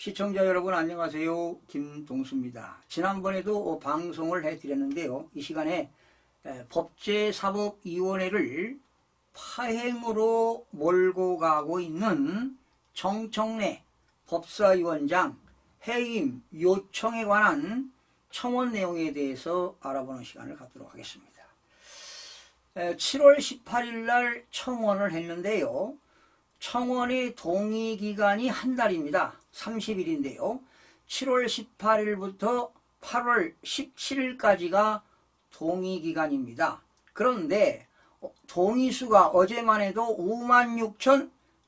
시청자 여러분 안녕하세요. 김동수입니다. 지난번에도 방송을 해드렸는데요. 이 시간에 법제사법위원회를 파행으로 몰고 가고 있는 정청래 법사위원장 해임 요청에 관한 청원 내용에 대해서 알아보는 시간을 갖도록 하겠습니다. 7월 18일 날 청원을 했는데요. 청원의 동의기간이 한 달입니다. 30일인데요. 7월 18일부터 8월 17일까지가 동의기간입니다. 그런데 동의수가 어제만 해도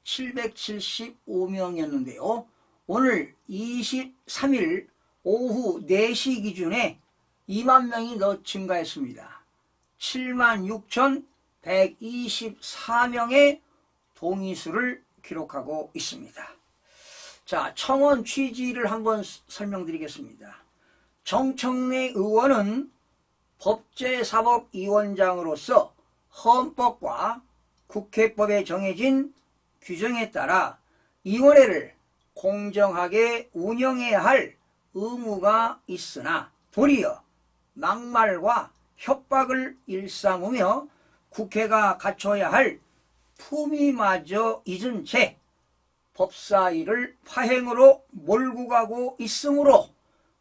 56,775명이었는데요. 오늘 23일 오후 4시 기준에 2만 명이 더 증가했습니다. 76,124명의 동의수를 기록하고 있습니다. 자, 청원 취지를 한번 설명드리겠습니다. 정청래 의원은 법제사법위원장으로서 헌법과 국회법에 정해진 규정에 따라 위원회를 공정하게 운영해야 할 의무가 있으나 도리어 막말과 협박을 일삼으며 국회가 갖춰야 할 품위마저 잊은 채 법사위를 파행으로 몰고 가고 있으므로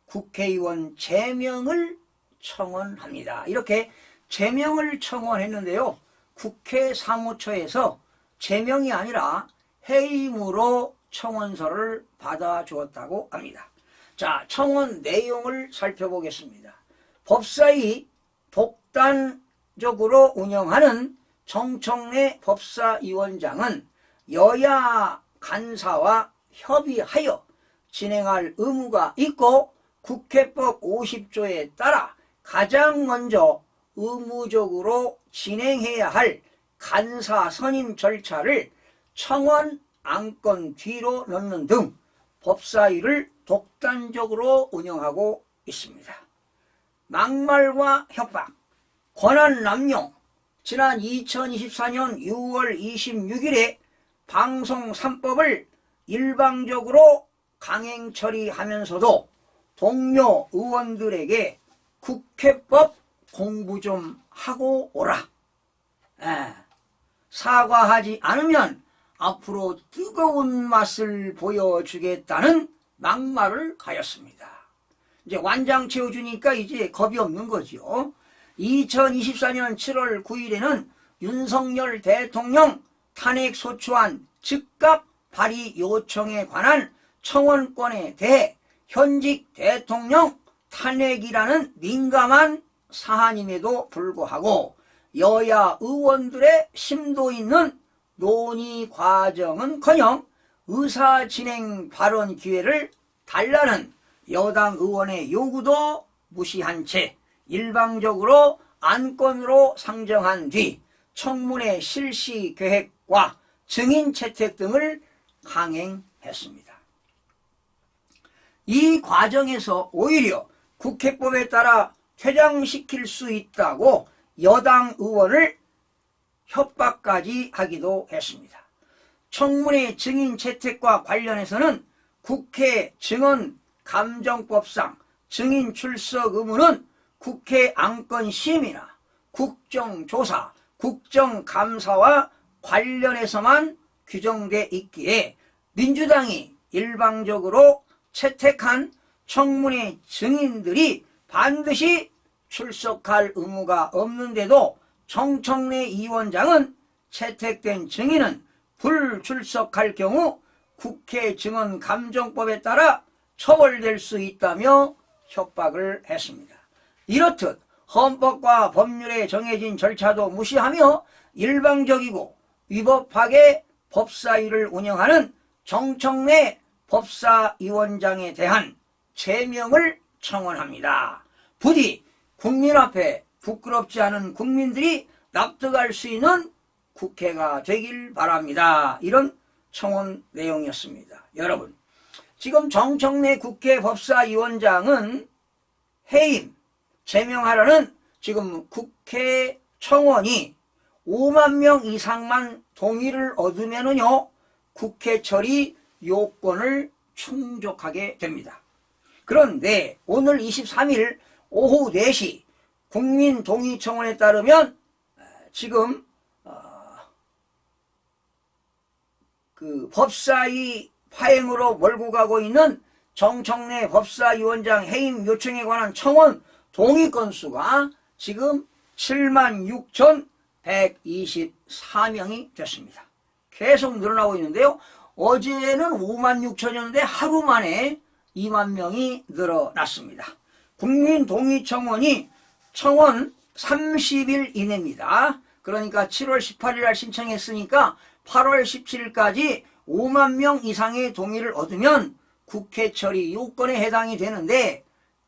국회의원 제명을 청원합니다. 이렇게 제명을 청원했는데요. 국회 사무처에서 제명이 아니라 해임으로 청원서를 받아주었다고 합니다. 자, 청원 내용을 살펴보겠습니다. 법사위 독단적으로 운영하는 정청래 법사위원장은 여야 간사와 협의하여 진행할 의무가 있고 국회법 50조에 따라 가장 먼저 의무적으로 진행해야 할 간사 선임 절차를 청원 안건 뒤로 넣는 등 법사위를 독단적으로 운영하고 있습니다. 막말과 협박, 권한 남용, 지난 2024년 6월 26일에 방송 3법을 일방적으로 강행 처리하면서도 동료 의원들에게 국회법 공부 좀 하고 오라. 사과하지 않으면 앞으로 뜨거운 맛을 보여주겠다는 막말을 하였습니다. 이제 완장 채워주니까 이제 겁이 없는 거죠. 2024년 7월 9일에는 윤석열 대통령 탄핵소추안 즉각 발의 요청에 관한 청원권에 대해 현직 대통령 탄핵이라는 민감한 사안임에도 불구하고 여야 의원들의 심도 있는 논의 과정은커녕 의사진행 발언 기회를 달라는 여당 의원의 요구도 무시한 채 일방적으로 안건으로 상정한 뒤 청문회 실시 계획과 증인 채택 등을 강행했습니다. 이 과정에서 오히려 국회법에 따라 퇴장시킬 수 있다고 여당 의원을 협박까지 하기도 했습니다. 청문회 증인 채택과 관련해서는 국회 증언감정법상 증인 출석 의무는 국회 안건심이나 국정조사, 국정감사와 관련해서만 규정돼 있기에 민주당이 일방적으로 채택한 청문회 증인들이 반드시 출석할 의무가 없는데도 정청래 위원장은 채택된 증인은 불출석할 경우 국회 증언감정법에 따라 처벌될 수 있다며 협박을 했습니다. 이렇듯 헌법과 법률에 정해진 절차도 무시하며 일방적이고 위법하게 법사위를 운영하는 정청래 법사위원장에 대한 제명을 청원합니다. 부디 국민 앞에 부끄럽지 않은 국민들이 납득할 수 있는 국회가 되길 바랍니다. 이런 청원 내용이었습니다. 여러분, 지금 정청래 국회 법사위원장은 해임, 제명하라는 지금 국회 청원이 5만 명 이상만 동의를 얻으면은요 국회 처리 요건을 충족하게 됩니다. 그런데 오늘 23일 오후 4시 국민동의청원에 따르면 지금 그 법사위 파행으로 몰고 가고 있는 정청래 법사위원장 해임 요청에 관한 청원 동의 건수가 지금 76,124명이 됐습니다. 계속 늘어나고 있는데요. 어제는 56,000이었는데 하루 만에 2만 명이 늘어났습니다. 국민동의청원이 청원 30일 이내입니다. 그러니까 7월 18일 날 신청했으니까 8월 17일까지 5만 명 이상의 동의를 얻으면 국회 처리 요건에 해당이 되는데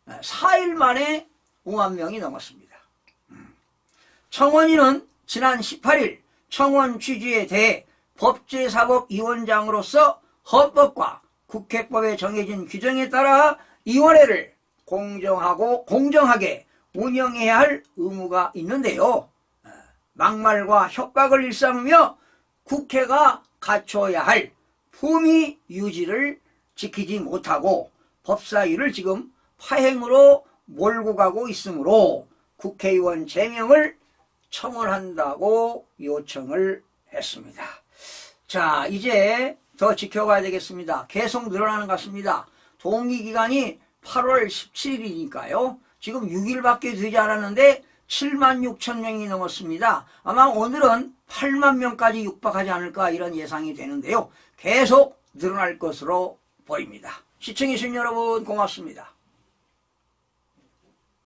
4일 만에 5만 명이 넘었습니다. 청원인은 지난 18일 청원 취지에 대해 법제사법위원장으로서 헌법과 국회법에 정해진 규정에 따라 위원회를 공정하고 공정하게 운영해야 할 의무가 있는데요. 막말과 협박을 일삼으며 국회가 갖춰야 할 품위 유지를 지키지 못하고 법사위를 지금 파행으로 몰고 가고 있으므로 국회의원 제명을 청원한다고 요청을 했습니다. 자, 이제 더 지켜봐야 되겠습니다. 계속 늘어나는 것 같습니다. 동의기간이 8월 17일이니까요. 지금 6일밖에 되지 않았는데 76,000명이 넘었습니다. 아마 오늘은 8만 명까지 육박하지 않을까 이런 예상이 되는데요. 계속 늘어날 것으로 보입니다. 시청해주신 여러분 고맙습니다.